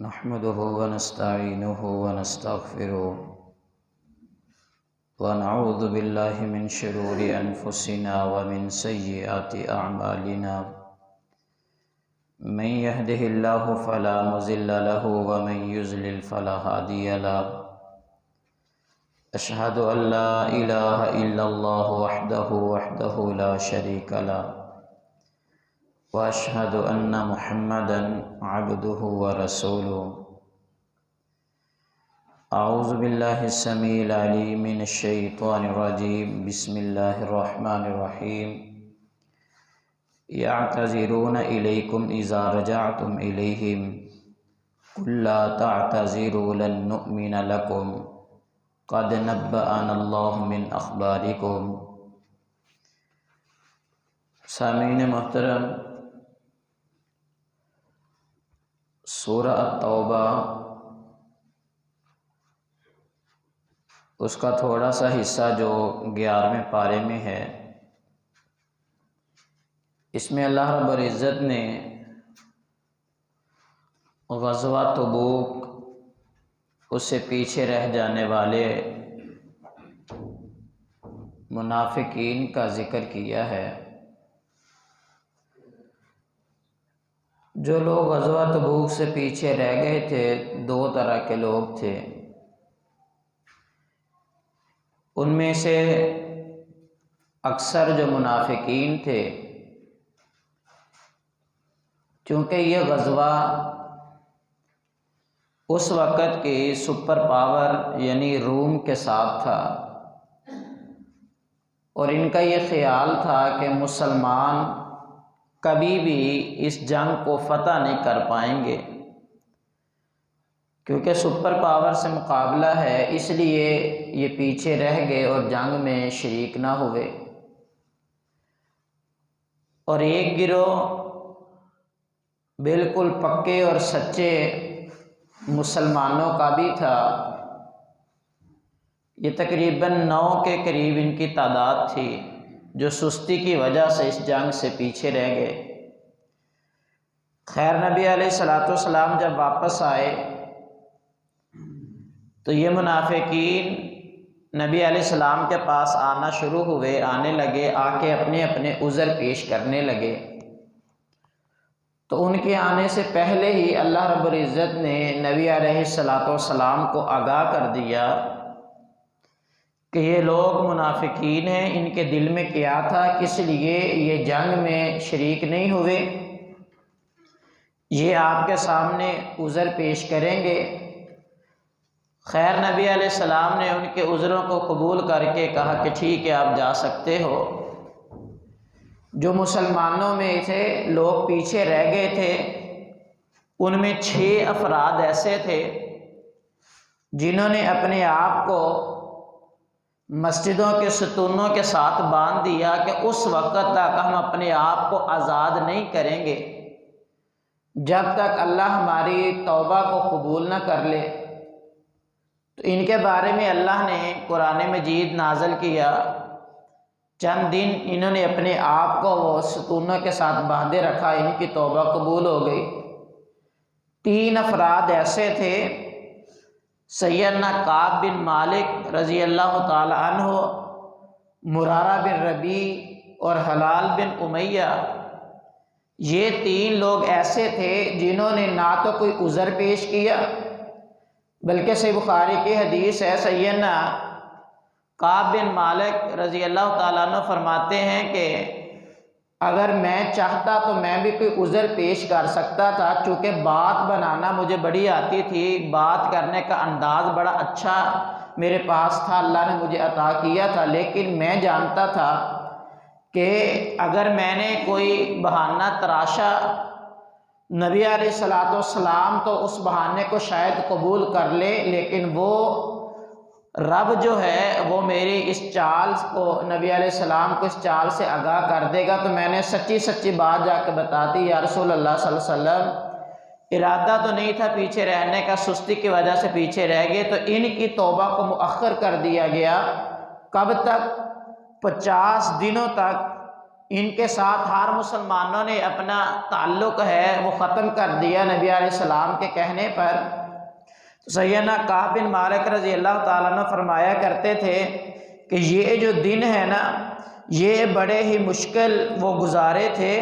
نحمده ونستعينه ونستغفره ونعوذ بالله من شرور أنفسنا ومن سيئات أعمالنا من يهده الله فلا مضل له ومن يضلل فلا هادي له أشهد أن لا إله إلا الله وحده لا شريك له وأشهد أن محمدًا عبده ورسوله أعوذ بالله السميع العليم من الشيطان الرجيم بسم الله الرحمن الرحيم يعتذرون إليكم إذا رجعتم إليهم قل لا تعتذروا لن نؤمن لكم قد نبأنا الله من أخباركم۔ سامعین محترم، سورہ التوبہ اس کا تھوڑا سا حصہ جو 11ویں پارے میں ہے، اس میں اللہ رب العزت نے غزوہ تبوک، اس سے پیچھے رہ جانے والے منافقین کا ذکر کیا ہے۔ جو لوگ غزوہ تبوک سے پیچھے رہ گئے تھے، دو طرح کے لوگ تھے۔ ان میں سے اکثر جو منافقین تھے، چونکہ یہ غزوہ اس وقت کی سپر پاور یعنی روم کے ساتھ تھا، اور ان کا یہ خیال تھا کہ مسلمان کبھی بھی اس جنگ کو فتح نہیں کر پائیں گے، کیونکہ سپر پاور سے مقابلہ ہے، اس لیے یہ پیچھے رہ گئے اور جنگ میں شریک نہ ہوئے۔ اور ایک گروہ بالکل پکے اور سچے مسلمانوں کا بھی تھا، یہ تقریباً 9 کے قریب ان کی تعداد تھی، جو سستی کی وجہ سے اس جنگ سے پیچھے رہ گئے۔ خیر، نبی علیہ السلام جب واپس آئے تو یہ منافقین نبی علیہ السلام کے پاس آنا شروع ہوئے، آنے لگے، آ کے اپنے اپنے عذر پیش کرنے لگے۔ تو ان کے آنے سے پہلے ہی اللہ رب العزت نے نبی علیہ السلام کو آگاہ کر دیا کہ یہ لوگ منافقین ہیں، ان کے دل میں کیا تھا، کس لیے یہ جنگ میں شریک نہیں ہوئے، یہ آپ کے سامنے عذر پیش کریں گے۔ خیر، نبی علیہ السلام نے ان کے عذروں کو قبول کر کے کہا کہ ٹھیک ہے، آپ جا سکتے ہو۔ جو مسلمانوں میں تھے لوگ پیچھے رہ گئے تھے، ان میں 6 افراد ایسے تھے جنہوں نے اپنے آپ کو مسجدوں کے ستونوں کے ساتھ باندھ دیا کہ اس وقت تک ہم اپنے آپ کو آزاد نہیں کریں گے جب تک اللہ ہماری توبہ کو قبول نہ کر لے۔ تو ان کے بارے میں اللہ نے قرآن مجید نازل کیا، چند دن انہوں نے اپنے آپ کو وہ ستونوں کے ساتھ باندھے رکھا، ان کی توبہ قبول ہو گئی۔ 3 افراد ایسے تھے، سیدنا کعب بن مالک رضی اللہ تعالی عنہ، مرارہ بن ربیع اور حلال بن امیہ۔ یہ 3 لوگ ایسے تھے جنہوں نے نہ تو کوئی عذر پیش کیا، بلکہ صحیح بخاری کی حدیث ہے، سیدنا کعب بن مالک رضی اللہ تعالیٰ عنہ فرماتے ہیں کہ اگر میں چاہتا تو میں بھی کوئی عذر پیش کر سکتا تھا، چونکہ بات بنانا مجھے بڑی آتی تھی، بات کرنے کا انداز بڑا اچھا میرے پاس تھا، اللہ نے مجھے عطا کیا تھا، لیکن میں جانتا تھا کہ اگر میں نے کوئی بہانہ تراشا نبی علیہ السلام تو اس بہانے کو شاید قبول کر لے، لیکن وہ رب جو ہے وہ میری اس چال کو، نبی علیہ السلام کو اس چال سے آگاہ کر دے گا۔ تو میں نے سچی بات جا کے بتاتی، یا رسول اللہ صلی اللہ علیہ وسلم، ارادہ تو نہیں تھا پیچھے رہنے کا، سستی کی وجہ سے پیچھے رہ گئے۔ تو ان کی توبہ کو مؤخر کر دیا گیا، کب تک؟ 50 دنوں تک ان کے ساتھ ہر مسلمانوں نے اپنا تعلق ہے وہ ختم کر دیا نبی علیہ السلام کے کہنے پر۔ سیدنا کعب بن مالک رضی اللہ تعالیٰ عنہ فرمایا کرتے تھے کہ یہ جو دن ہے نا، یہ بڑے ہی مشکل وہ گزارے تھے،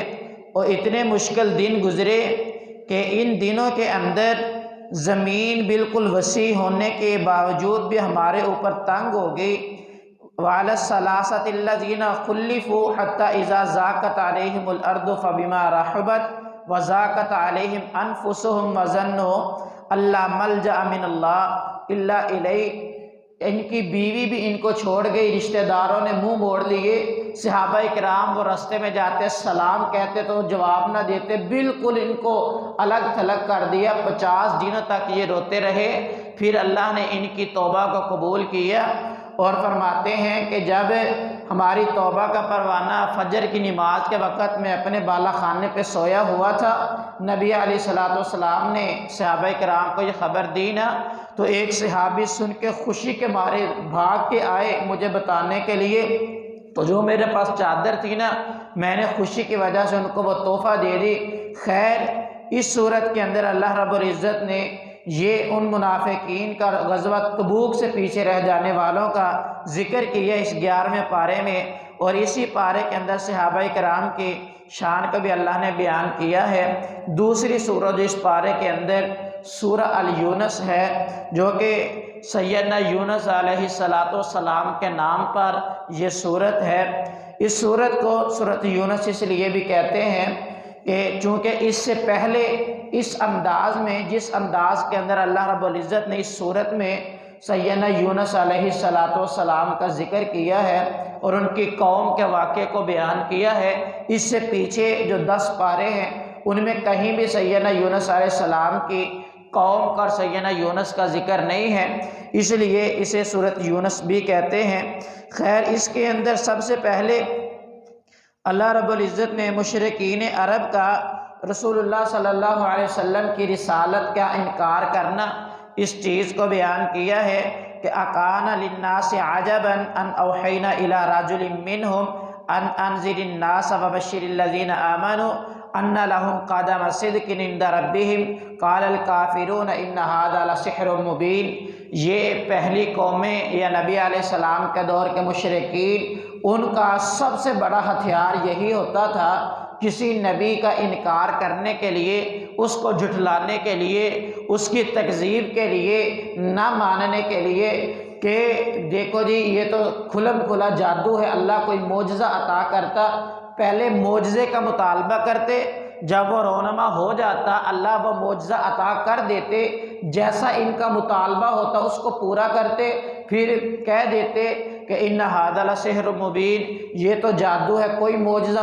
اور اتنے مشکل دن گزرے کہ ان دنوں کے اندر زمین بالکل وسیع ہونے کے باوجود بھی ہمارے اوپر تنگ ہو گئی۔ وعلی الثلاثۃ الذین خلفوا حتی اذا ضاقت علیہم الارض فبما رحبت وضاقت علیہم انفسہم وظنوا اللہ ملجأ من اللہ الا الیہ۔ ان کی بیوی بھی ان کو چھوڑ گئی، رشتہ داروں نے منہ موڑ لیے، صحابہ کرام وہ راستے میں جاتے سلام کہتے تو جواب نہ دیتے، بالکل ان کو الگ تھلگ کر دیا۔ 50 دنوں تک یہ روتے رہے، پھر اللہ نے ان کی توبہ کو قبول کیا، اور فرماتے ہیں کہ جب ہماری توبہ کا پروانہ فجر کی نماز کے وقت میں اپنے بالا خانے پہ سویا ہوا تھا، نبی علیہ السلام نے صحابہ کرام کو یہ خبر دی نا، تو ایک صحابی سن کے خوشی کے مارے بھاگ کے آئے مجھے بتانے کے لیے، تو جو میرے پاس چادر تھی نا، میں نے خوشی کی وجہ سے ان کو وہ تحفہ دے دی۔ خیر، اس صورت کے اندر اللہ رب العزت نے یہ ان منافقین کا غزوہ تبوک سے پیچھے رہ جانے والوں کا ذکر کیا اس 11ویں پارے میں، اور اسی پارے کے اندر صحابہ کرام کی شان کو بھی اللہ نے بیان کیا ہے۔ دوسری سورہ جو اس پارے کے اندر سورہ الیونس ہے، جو کہ سیدنا یونس علیہ السلام کے نام پر یہ سورت ہے۔ اس سورت کو سورۃ یونس اس لیے بھی کہتے ہیں کہ چونکہ اس سے پہلے اس انداز میں، جس انداز کے اندر اللہ رب العزت نے اس سورت میں سیدنا یونس علیہ السلام کا ذکر کیا ہے اور ان کی قوم کے واقعے کو بیان کیا ہے، اس سے پیچھے جو 10 پارے ہیں ان میں کہیں بھی سیدنا یونس علیہ السلام کی قوم کا اور سیدنا یونس کا ذکر نہیں ہے، اس لیے اسے سورۃ یونس بھی کہتے ہیں۔ خیر، اس کے اندر سب سے پہلے اللہ رب العزت نے مشرکین عرب کا رسول اللہ صلی اللہ علیہ وسلم کی رسالت کا انکار کرنا، اس چیز کو بیان کیا ہے کہ اکان للناس عجبا ان اوحینا الی رجل منہم ان انذر الناس وبشر الذین آمنوا ان لهم قدم صدق عند ربهم قال الکافرون ان هذا لسحر مبین۔ یہ پہلی قومیں یا نبی علیہ السلام کے دور کے مشرکین، ان کا سب سے بڑا ہتھیار یہی ہوتا تھا کسی نبی کا انکار کرنے کے لیے، اس کو جھٹلانے کے لیے، اس کی تکذیب کے لیے، نہ ماننے کے لیے کہ دیکھو جی یہ تو کھلم کھلا جادو ہے، اللہ کوئی معجزہ عطا کرتا، پہلے معجزے کا مطالبہ کرتے، جب وہ رونما ہو جاتا اللہ وہ معجزہ عطا کر دیتے، جیسا ان کا مطالبہ ہوتا اس کو پورا کرتے، پھر کہہ دیتے کہ ان ھذا لسحر مبین، یہ تو جادو ہے، کوئی معجزہ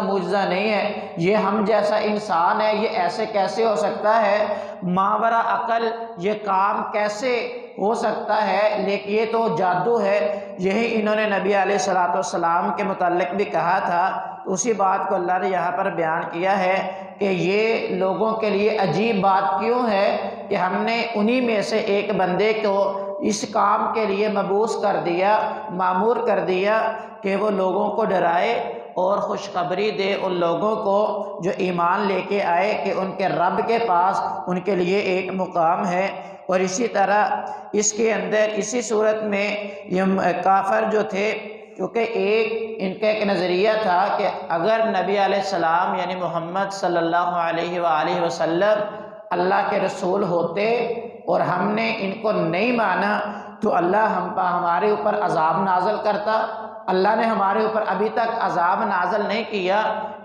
نہیں ہے، یہ ہم جیسا انسان ہے، یہ ایسے کیسے ہو سکتا ہے، ماورا عقل یہ کام کیسے ہو سکتا ہے، لیکن یہ تو جادو ہے۔ یہی انہوں نے نبی علیہ السلام کے متعلق بھی کہا تھا، اسی بات کو اللہ نے یہاں پر بیان کیا ہے کہ یہ لوگوں کے لیے عجیب بات کیوں ہے کہ ہم نے انہی میں سے ایک بندے کو اس کام کے لیے مبعوث کر دیا، مامور کر دیا کہ وہ لوگوں کو ڈرائے اور خوشخبری دے ان لوگوں کو جو ایمان لے کے آئے کہ ان کے رب کے پاس ان کے لیے ایک مقام ہے۔ اور اسی طرح اس کے اندر اسی صورت میں یہ کافر جو تھے، کیونکہ ان کا ایک نظریہ تھا کہ اگر نبی علیہ السلام یعنی محمد صلی اللہ علیہ وآلہ وسلم اللہ کے رسول ہوتے اور ہم نے ان کو نہیں مانا تو اللہ ہمارے اوپر عذاب نازل کرتا، اللہ نے ہمارے اوپر ابھی تک عذاب نازل نہیں کیا،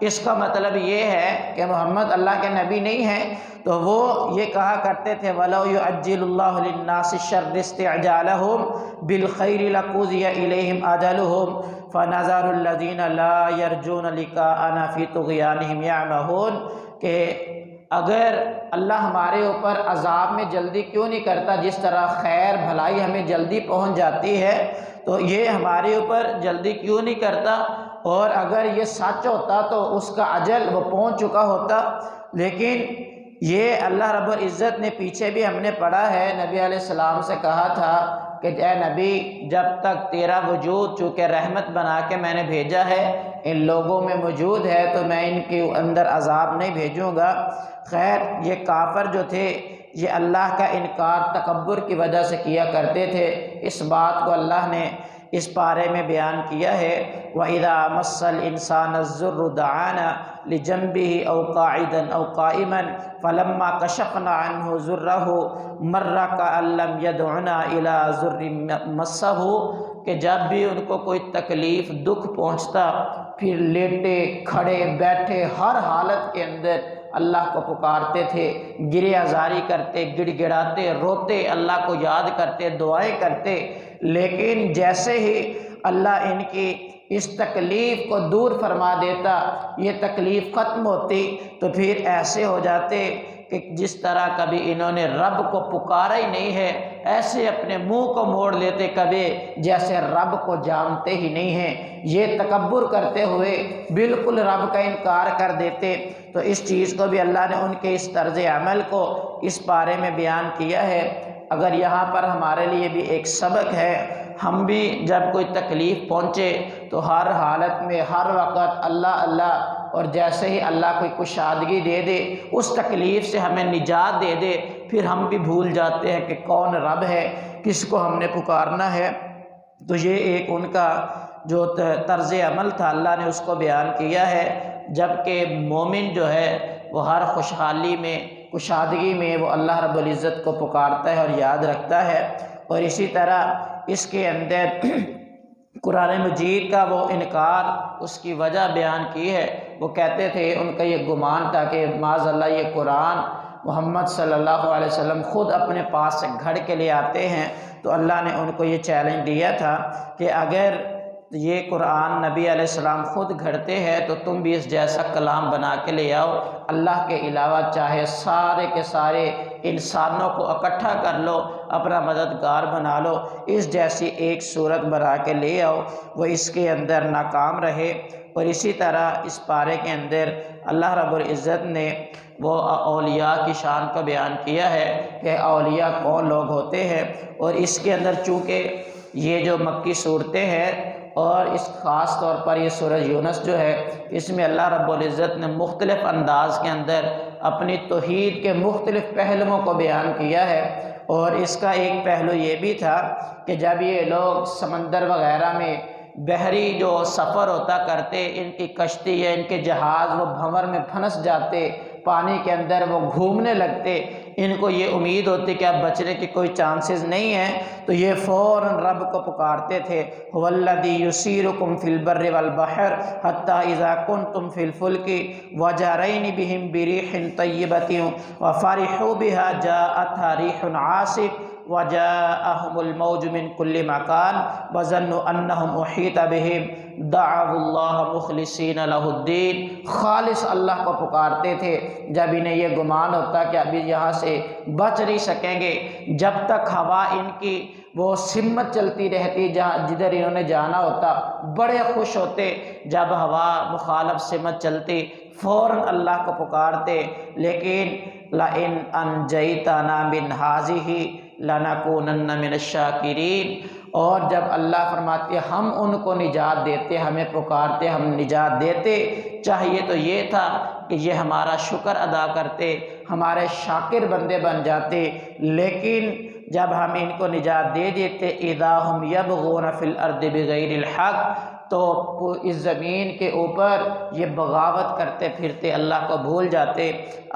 اس کا مطلب یہ ہے کہ محمد اللہ کے نبی نہیں ہیں۔ تو وہ یہ کہا کرتے تھے وَلَوْ يُعَجِّلُ اللَّهُ لِلنَّاسِ الشَّرَّ اسْتِعْجَالَهُمْ بِالْخَيْرِ لَقُضِيَ إِلَيْهِمْ أَجَلُهُمْ فَنَذَرُ الَّذِينَ لَا يَرْجُونَ لِقَاءَنَا فِي طُغْيَانِهِمْ يَعْمَهُونَ، کہ اگر اللہ ہمارے اوپر عذاب میں جلدی کیوں نہیں کرتا، جس طرح خیر بھلائی ہمیں جلدی پہنچ جاتی ہے تو یہ ہمارے اوپر جلدی کیوں نہیں کرتا، اور اگر یہ سچ ہوتا تو اس کا اجل وہ پہنچ چکا ہوتا۔ لیکن یہ اللہ رب العزت نے پیچھے بھی ہم نے پڑھا ہے، نبی علیہ السلام سے کہا تھا کہ اے نبی جب تک تیرا وجود چونکہ رحمت بنا کے میں نے بھیجا ہے ان لوگوں میں موجود ہے تو میں ان کے اندر عذاب نہیں بھیجوں گا۔ خیر یہ کافر جو تھے یہ اللہ کا انکار تکبر کی وجہ سے کیا کرتے تھے، اس بات کو اللہ نے اس پارے میں بیان کیا ہے۔ وَإِذَا مَسَّ الْإِنسَانَ الضُّرُّ دَعَانَا لِجَنبِهِ أَوْ قَاعِدًا أَوْ قَائِمًا فَلَمَّا كَشَفْنَا عَنْهُ ضُرَّهُ مَرَّ كَأَن لَّمْ يَدْعُنَا إِلَىٰ ضُرٍّ مَسَّهُ، کہ جب بھی ان کو کوئی تکلیف دکھ پہنچتا پھر لیٹے کھڑے بیٹھے ہر حالت کے اندر اللہ کو پکارتے تھے، گریہ زاری کرتے، گڑ گڑاتے، روتے، اللہ کو یاد کرتے، دعائیں کرتے، لیکن جیسے ہی اللہ ان کی اس تکلیف کو دور فرما دیتا، یہ تکلیف ختم ہوتی تو پھر ایسے ہو جاتے کہ جس طرح کبھی انہوں نے رب کو پکارا ہی نہیں ہے، ایسے اپنے منہ کو موڑ لیتے کبھی جیسے رب کو جانتے ہی نہیں ہیں، یہ تکبر کرتے ہوئے بالکل رب کا انکار کر دیتے۔ تو اس چیز کو بھی اللہ نے ان کے اس طرز عمل کو اس بارے میں بیان کیا ہے۔ اگر یہاں پر ہمارے لیے بھی ایک سبق ہے، ہم بھی جب کوئی تکلیف پہنچے تو ہر حالت میں ہر وقت اللہ اللہ، اور جیسے ہی اللہ کوئی کشادگی دے دے اس تکلیف سے ہمیں نجات دے دے پھر ہم بھی بھول جاتے ہیں کہ کون رب ہے، کس کو ہم نے پکارنا ہے۔ تو یہ ایک ان کا جو طرز عمل تھا اللہ نے اس کو بیان کیا ہے، جبکہ مومن جو ہے وہ ہر خوشحالی میں کشادگی میں وہ اللہ رب العزت کو پکارتا ہے اور یاد رکھتا ہے۔ اور اسی طرح اس کے اندر قرآن مجید کا وہ انکار اس کی وجہ بیان کی ہے، وہ کہتے تھے ان کا یہ گمان تھا کہ معاذ اللہ یہ قرآن محمد صلی اللہ علیہ وسلم خود اپنے پاس سے گھڑ کے لے آتے ہیں، تو اللہ نے ان کو یہ چیلنج دیا تھا کہ اگر یہ قرآن نبی علیہ السلام خود گھڑتے ہیں تو تم بھی اس جیسا کلام بنا کے لے آؤ، اللہ کے علاوہ چاہے سارے کے سارے انسانوں کو اکٹھا کر لو، اپنا مددگار بنا لو، اس جیسی ایک صورت بنا کے لے آؤ۔ وہ اس کے اندر ناکام رہے۔ اور اسی طرح اس پارے کے اندر اللہ رب العزت نے وہ اولیاء کی شان کو بیان کیا ہے کہ اولیاء کون لوگ ہوتے ہیں، اور اس کے اندر چونکہ یہ جو مکی صورتیں ہیں اور اس خاص طور پر یہ سورہ یونس جو ہے اس میں اللہ رب العزت نے مختلف انداز کے اندر اپنی توحید کے مختلف پہلوؤں کو بیان کیا ہے، اور اس کا ایک پہلو یہ بھی تھا کہ جب یہ لوگ سمندر وغیرہ میں بحری جو سفر ہوتا کرتے، ان کی کشتی یا ان کے جہاز وہ بھنور میں پھنس جاتے، پانی کے اندر وہ گھومنے لگتے، ان کو یہ امید ہوتی کہ اب بچنے کی کوئی چانسز نہیں ہیں، تو یہ فوراً رب کو پکارتے تھے، هو الذی یسیرکم فی البر والبحر حتی اذا کنتم فی الفلک وجرین بہم بریح طیبۃ وفرحوا بها جاءتها ریح عاصف وجاءهم الموج من كل مكان وظنوا انهم احيط بهم دعوا الله مخلصين له الدين، خالص اللہ کو پکارتے تھے جب انہیں یہ گمان ہوتا کہ ابھی یہاں سے بچ نہیں سکیں گے، جب تک ہوا ان کی وہ سمت چلتی رہتی جدھر انہوں نے جانا ہوتا، بڑے خوش ہوتے جب ہوا مخالف سمت چلتی، فوراً اللہ کو پکارتے، لیکن لئن انجیتنا من هذه لنکونن من الشاکرین، اور جب اللہ فرماتی ہے ہم ان کو نجات دیتے، ہمیں پکارتے، ہم نجات دیتے، چاہیے تو یہ تھا کہ یہ ہمارا شکر ادا کرتے، ہمارے شاکر بندے بن جاتے، لیکن جب ہم ان کو نجات دے دیتے اذا ہم یبغون فی الارض بغیر الحق، تو اس زمین کے اوپر یہ بغاوت کرتے پھرتے اللہ کو بھول جاتے۔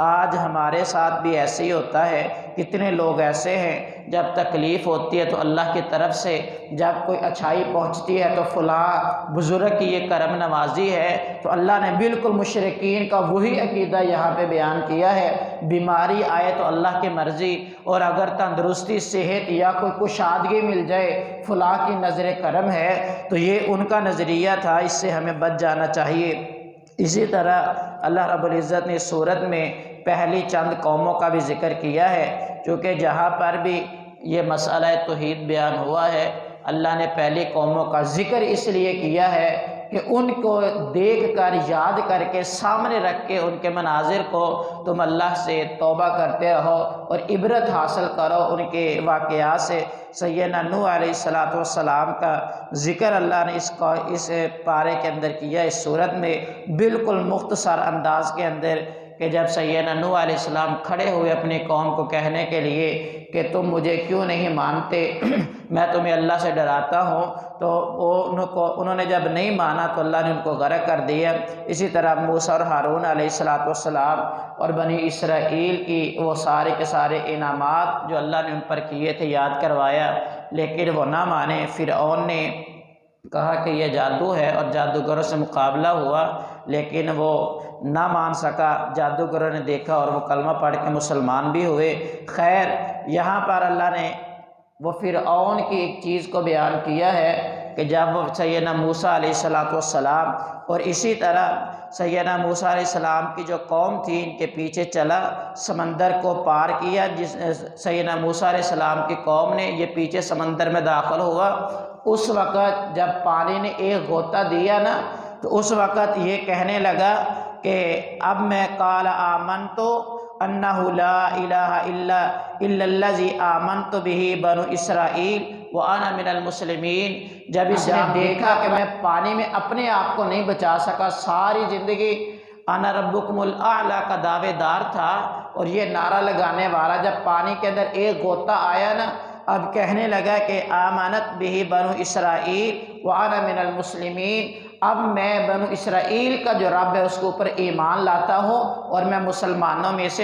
آج ہمارے ساتھ بھی ایسے ہی ہوتا ہے، کتنے لوگ ایسے ہیں جب تکلیف ہوتی ہے تو اللہ کی طرف سے جب کوئی اچھائی پہنچتی ہے تو فلاں بزرگ کی یہ کرم نوازی ہے، تو اللہ نے بالکل مشرکین کا وہی عقیدہ یہاں پہ بیان کیا ہے، بیماری آئے تو اللہ کی مرضی، اور اگر تندرستی صحت یا کوئی کشادگی مل جائے فلاں کی نظر کرم ہے، تو یہ ان کا نظریہ تھا، اس سے ہمیں بچ جانا چاہیے۔ اسی طرح اللہ رب العزت نے صورت میں پہلی چند قوموں کا بھی ذکر کیا ہے، چونکہ جہاں پر بھی یہ مسئلہ توحید بیان ہوا ہے اللہ نے پہلی قوموں کا ذکر اس لیے کیا ہے کہ ان کو دیکھ کر یاد کر کے سامنے رکھ کے ان کے مناظر کو تم اللہ سے توبہ کرتے رہو اور عبرت حاصل کرو ان کے واقعات سے۔ سیدنا نوح علیہ السلام کا ذکر اللہ نے اس پارے کے اندر کیا، اس صورت میں بالکل مختصر انداز کے اندر، کہ جب سیدنا نوح علیہ السلام کھڑے ہوئے اپنی قوم کو کہنے کے لیے کہ تم مجھے کیوں نہیں مانتے، میں تمہیں اللہ سے ڈراتا ہوں، تو انہوں نے جب نہیں مانا تو اللہ نے ان کو غرق کر دیا۔ اسی طرح موسیٰ اور ہارون علیہ السلام اور بنی اسرائیل کی وہ سارے کے سارے انعامات جو اللہ نے ان پر کیے تھے یاد کروایا، لیکن وہ نہ مانے۔ فرعون نے کہا کہ یہ جادو ہے اور جادوگروں سے مقابلہ ہوا، لیکن وہ نہ مان سکا۔ جادوگروں نے دیکھا اور وہ کلمہ پڑھ کے مسلمان بھی ہوئے۔ خیر، یہاں پر اللہ نے وہ فرعون کی ایک چیز کو بیان کیا ہے کہ جب وہ سیدنا موسیٰ علیہ السلام اور اسی طرح سیدنا موسیٰ علیہ السلام کی جو قوم تھی ان کے پیچھے چلا، سمندر کو پار کیا، سیدنا موسیٰ علیہ السلام کی قوم نے یہ پیچھے سمندر میں داخل ہوا، اس وقت جب پانی نے ایک غوطہ دیا نا تو اس وقت یہ کہنے لگا کہ اب میں قال آمنت انہ لا الہ الا الذی آمنت بہ بنو اسرائیل وانا من المسلمین۔ جب اس نے دیکھا کہ میں پانی میں اپنے آپ کو نہیں بچا سکا، ساری زندگی انا ربکم الاعلی کا دعوے دار تھا اور یہ نعرہ لگانے والا، جب پانی کے اندر ایک غوطہ آیا نا اب کہنے لگا کہ آمنت بہ بنو اسرائیل وانا من المسلمین، اب میں بنو اسرائیل کا جو رب ہے اس کے اوپر ایمان لاتا ہوں اور میں مسلمانوں میں سے